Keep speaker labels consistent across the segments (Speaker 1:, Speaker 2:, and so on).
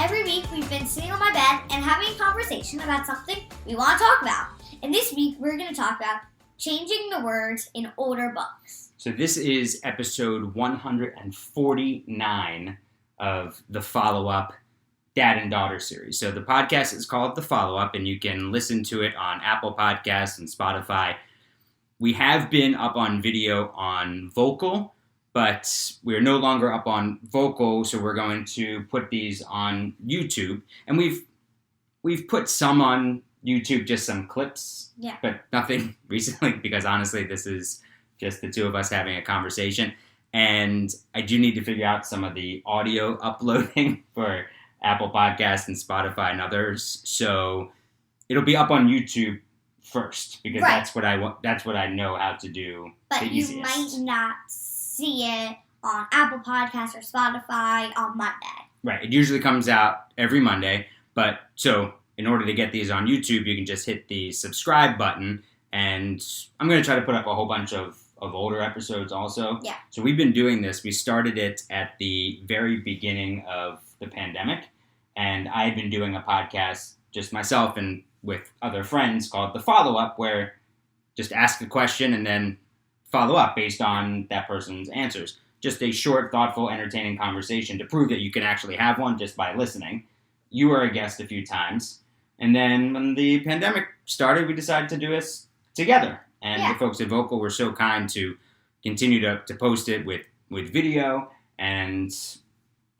Speaker 1: Every week, we've been sitting on my bed and having a conversation about something we want to talk about. And this week, we're going to talk about changing the words in older books.
Speaker 2: So this is episode 149 of the follow-up Dad and Daughter series. So the podcast is called The Follow-Up, and you can listen to it on Apple Podcasts and Spotify. We have been up on video on Vocal, but we're no longer up on Vocal, so we're going to put these on YouTube. And we've put some on YouTube, just some clips, but nothing recently, because honestly, this is just the two of us having a conversation. And I do need to figure out some of the audio uploading for Apple Podcasts and Spotify and others. So it'll be up on YouTube first, because that's what I want. That's what I know how to do.
Speaker 1: But you might not see it on Apple Podcasts or Spotify on Monday.
Speaker 2: Right. It usually comes out every Monday. But so in order to get these on YouTube, you can just hit the subscribe button. And I'm going to try to put up a whole bunch of older episodes also.
Speaker 1: Yeah.
Speaker 2: So we've been doing this. We started it at the very beginning of the pandemic. And I had been doing a podcast just myself and with other friends called The Follow-Up, where just ask a question and then follow up based on that person's answers. Just a short, thoughtful, entertaining conversation to prove that you can actually have one just by listening. You were a guest a few times. And then when the pandemic started, we decided to do this together. And the folks at Vocal were so kind to continue to post it with video. And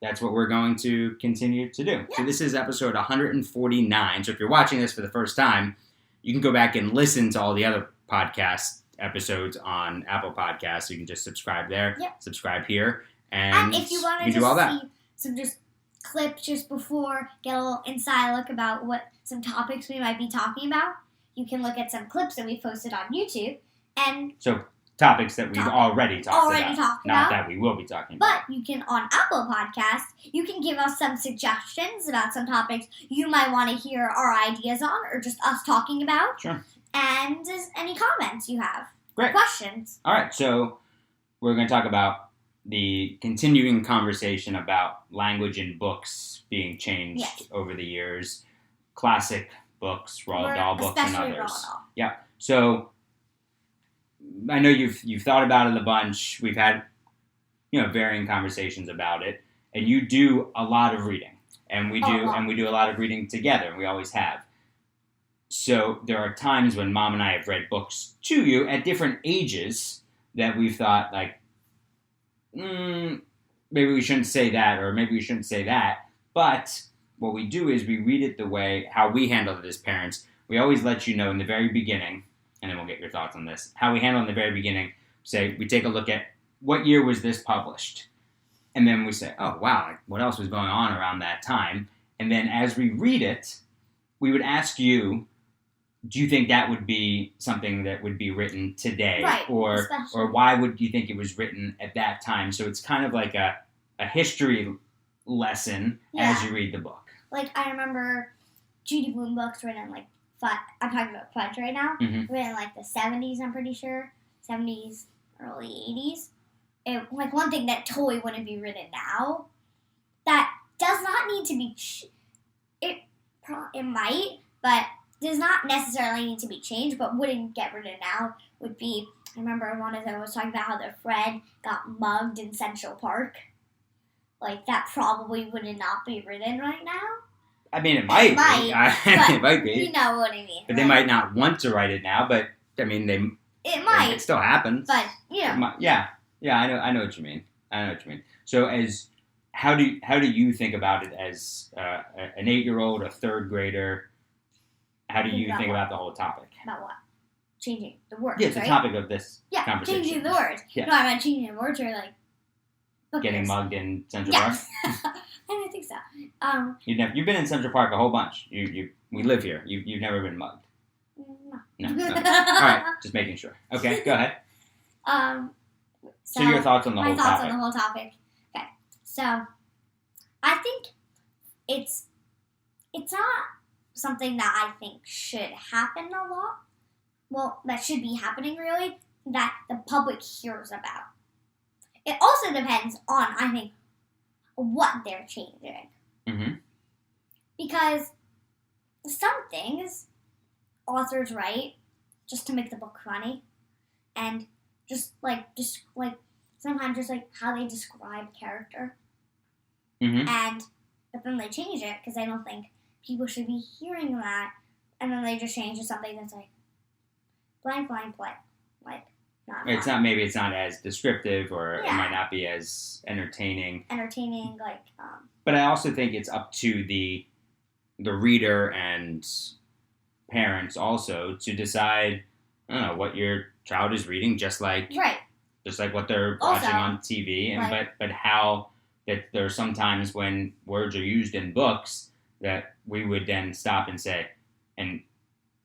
Speaker 2: that's what we're going to continue to do. Yeah. So this is episode 149. So if you're watching this for the first time, you can go back and listen to all the other podcast episodes on Apple Podcasts. You can just subscribe there, subscribe here, and
Speaker 1: if you want to just see some just clips just before, get a little inside look about what some topics we might be talking about, you can look at some clips that we posted on YouTube. And
Speaker 2: so topics that we've already talked about, not that we will be talking about.
Speaker 1: But you can, on Apple Podcasts, you can give us some suggestions about some topics you might want to hear our ideas on, or just us talking about.
Speaker 2: Sure.
Speaker 1: And just any comments you have.
Speaker 2: Great.
Speaker 1: Questions.
Speaker 2: All right, so we're going to talk about the continuing conversation about language in books being changed over the years. Classic books, Roald Dahl books, and others.
Speaker 1: Roald Dahl.
Speaker 2: Yeah. So I know you've thought about it a bunch. We've had varying conversations about it, and you do a lot of reading, and we do a lot of reading together, and we always have. So there are times when Mom and I have read books to you at different ages that we've thought, like, maybe we shouldn't say that, or maybe we shouldn't say that. But what we do is we read it the way how we handle it as parents. We always let you know in the very beginning, and then we'll get your thoughts on this, how we handle in the very beginning. Say, we take a look at what year was this published? And then we say, oh, wow, like, what else was going on around that time? And then as we read it, we would ask you, do you think that would be something that would be written today?
Speaker 1: Right,
Speaker 2: or why would you think it was written at that time? So it's kind of like a history lesson as you read the book.
Speaker 1: Like, I remember Judy Blume books written in, I'm talking about Fudge right now, written in, the 70s, I'm pretty sure. 70s, early 80s. One thing that totally wouldn't be written now, that does not need to be, it might, but does not necessarily need to be changed, but wouldn't get written now, would be, I remember one of them was talking about how their friend got mugged in Central Park. That probably would not be written right now.
Speaker 2: I mean, it might be. It might be.
Speaker 1: You know what I mean.
Speaker 2: But they might not want to write it now, but, I mean,
Speaker 1: it might.
Speaker 2: It still happens.
Speaker 1: But,
Speaker 2: Yeah, I know what you mean. So how do you think about it as an 8-year-old, a third grader? How do you think about the whole topic?
Speaker 1: About what? Changing the words,
Speaker 2: it's the topic of this conversation.
Speaker 1: Changing the words.
Speaker 2: Yeah.
Speaker 1: No, I'm not changing the words, or
Speaker 2: getting mugged in Central Park?
Speaker 1: I don't think so.
Speaker 2: You've been in Central Park a whole bunch. We live here. You've never been mugged. No. All right, just making sure. Okay, go ahead. So your thoughts on the whole topic.
Speaker 1: My thoughts on the whole topic. Okay, so I think it's not something that I think should happen a lot. Well, that should be happening, really, that the public hears about. It also depends on, I think, what they're changing.
Speaker 2: Mm-hmm.
Speaker 1: Because some things authors write just to make the book funny, and just sometimes just like how they describe character, but then they change it because they don't think people should be hearing that, and then they just change to something that's like blank, like not.
Speaker 2: It's not, maybe it's not as descriptive, or it might not be as entertaining. But I also think it's up to the reader and parents also to decide, I don't know, what your child is reading, just like what they're watching on TV, and but how that there are some times when words are used in books that we would then stop and say, and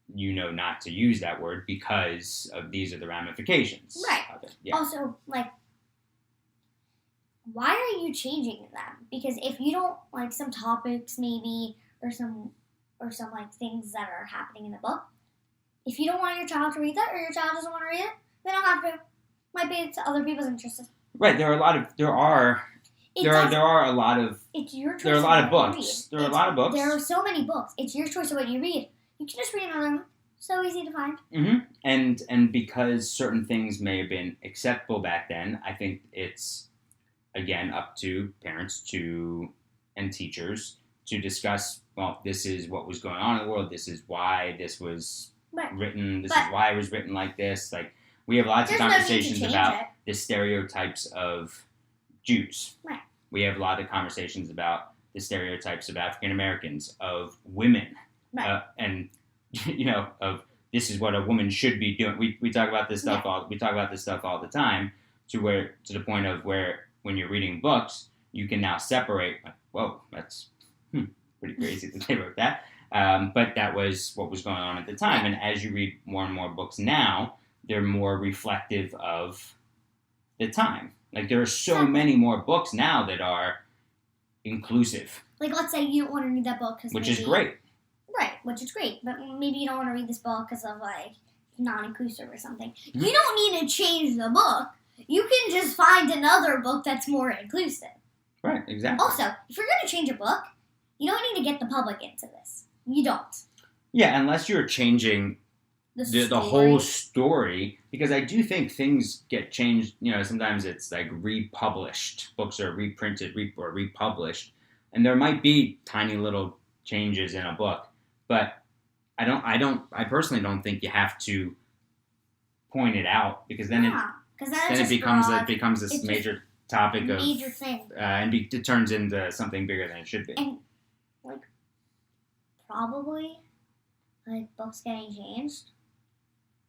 Speaker 2: not to use that word because of these are the ramifications.
Speaker 1: Right.
Speaker 2: Of it. Yeah.
Speaker 1: Also, why are you changing them? Because if you don't like some topics, maybe, or some things that are happening in the book, if you don't want your child to read that, or your child doesn't want to read it, they don't have to. Might be to other people's interests.
Speaker 2: Right. There are a lot of books.
Speaker 1: There are a lot of books. There are so many books. It's your choice of what you read. You can just read another one. So easy to find.
Speaker 2: And because certain things may have been acceptable back then, I think it's, again, up to parents and teachers to discuss, well, this is what was going on in the world. This is why this was written. This is why it was written like this. Like, we have lots of conversations about the stereotypes of Jews.
Speaker 1: Right.
Speaker 2: We have a lot of conversations about the stereotypes of African Americans, of women.
Speaker 1: Right.
Speaker 2: And of this is what a woman should be doing. We talk about this stuff all the time, to the point of where when you're reading books, you can now separate. Whoa, that's pretty crazy that they wrote that. But that was what was going on at the time. And as you read more and more books now, they're more reflective of the time. Like, there are so many more books now that are inclusive.
Speaker 1: Like, let's say you don't want to read that book
Speaker 2: which is great.
Speaker 1: Right, which is great. But maybe you don't want to read this book because of, non-inclusive or something. You don't need to change the book. You can just find another book that's more inclusive.
Speaker 2: Right, exactly.
Speaker 1: Also, if you're going to change a book, you don't need to get the public into this. You don't.
Speaker 2: Yeah, unless you're changing the whole story, because I do think things get changed. Sometimes it's like republished. Books are reprinted or republished, and there might be tiny little changes in a book, but I personally don't think you have to point it out, because then it becomes this major topic of
Speaker 1: major thing,
Speaker 2: and it turns into something bigger than it should be.
Speaker 1: And probably books getting changed,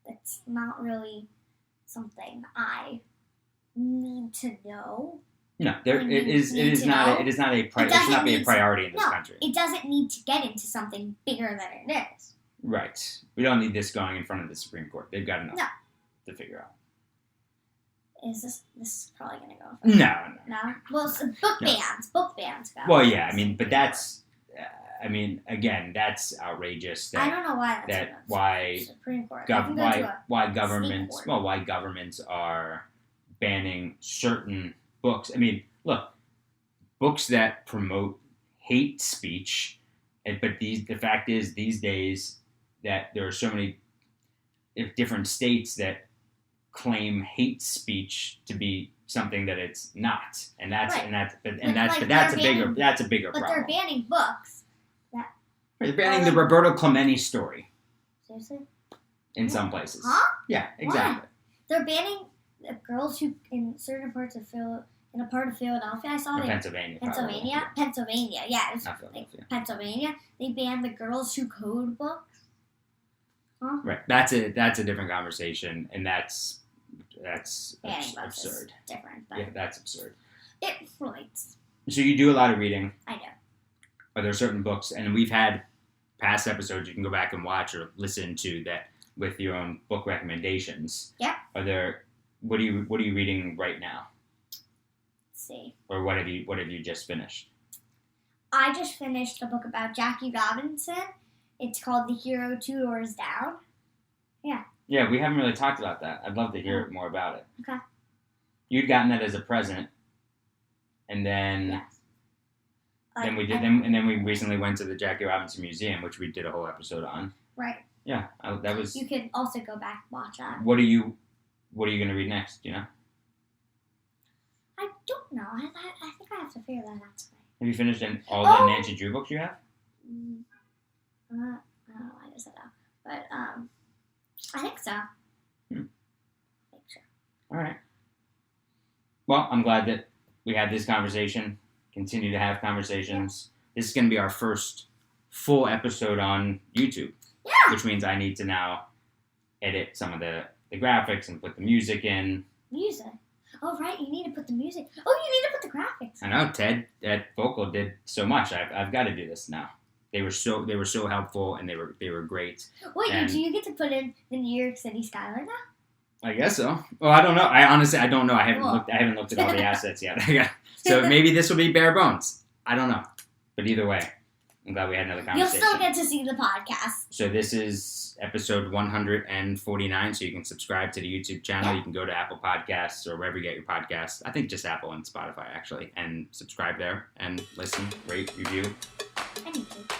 Speaker 1: it's not really something I need to know.
Speaker 2: No, it should not be a priority in this country.
Speaker 1: It doesn't need to get into something bigger than it is.
Speaker 2: Right. We don't need this going in front of the Supreme Court. They've got enough to figure out.
Speaker 1: This is probably going to go?
Speaker 2: No.
Speaker 1: Well, book bans go.
Speaker 2: Well, yeah, but that's, again, that's outrageous.
Speaker 1: I don't know why
Speaker 2: why
Speaker 1: Supreme Court.
Speaker 2: Why governments are banning certain books. Look, books that promote hate speech, but the fact is, these days, that there are so many different states that claim hate speech to be something that it's not, and that's a bigger problem.
Speaker 1: But they're banning books.
Speaker 2: They're banning the Roberto Clemente story.
Speaker 1: Seriously?
Speaker 2: In some places.
Speaker 1: Huh?
Speaker 2: Yeah, exactly.
Speaker 1: Why? They're banning girls who in certain parts of in a part of Philadelphia. I saw
Speaker 2: Pennsylvania.
Speaker 1: Pennsylvania. Yeah, it was
Speaker 2: not Philadelphia.
Speaker 1: Pennsylvania. They banned the girls who code books. Huh?
Speaker 2: Right. That's a different conversation, and that's absurd.
Speaker 1: Different.
Speaker 2: Yeah, that's absurd.
Speaker 1: It relates.
Speaker 2: So you do a lot of reading.
Speaker 1: I do.
Speaker 2: Are there certain books, and we've had past episodes you can go back and watch or listen to that with your own book recommendations?
Speaker 1: Yeah.
Speaker 2: What are you reading right now?
Speaker 1: Let's see.
Speaker 2: Or what have you just finished?
Speaker 1: I just finished a book about Jackie Robinson. It's called The Hero Two Doors Down. Yeah.
Speaker 2: Yeah, we haven't really talked about that. I'd love to hear more about it.
Speaker 1: Okay.
Speaker 2: You'd gotten that as a present, and then...
Speaker 1: Yes.
Speaker 2: then we did them, and then we recently went to the Jackie Robinson Museum, which we did a whole episode on.
Speaker 1: Right.
Speaker 2: Yeah, that was.
Speaker 1: You could also go back and watch that.
Speaker 2: What are you going to read next? Do you know?
Speaker 1: I don't know. I think I have to figure that out today.
Speaker 2: Have you finished all the Nancy Drew books you have?
Speaker 1: I don't know why I just said that, but I think so.
Speaker 2: I
Speaker 1: think so.
Speaker 2: All right. Well, I'm glad that we had this conversation. Continue to have conversations. Yeah. This is going to be our first full episode on YouTube.
Speaker 1: Yeah.
Speaker 2: Which means I need to now edit some of the graphics and put the music in.
Speaker 1: Music? Oh, right. You need to put the music. Oh, you need to put the graphics.
Speaker 2: I know. Ted at Vocal did so much. I've got to do this now. They were so helpful, and they were great.
Speaker 1: Wait, do you get to put in the New York City skyline now?
Speaker 2: I guess so. Well, I don't know. I honestly don't know. I haven't looked at all the assets yet. So maybe this will be bare bones. I don't know. But either way, I'm glad we had another conversation.
Speaker 1: You'll still get to see the podcast.
Speaker 2: So this is episode 149. So you can subscribe to the YouTube channel. You can go to Apple Podcasts or wherever you get your podcasts. I think just Apple and Spotify, actually. And subscribe there and listen, rate, review.
Speaker 1: And YouTube.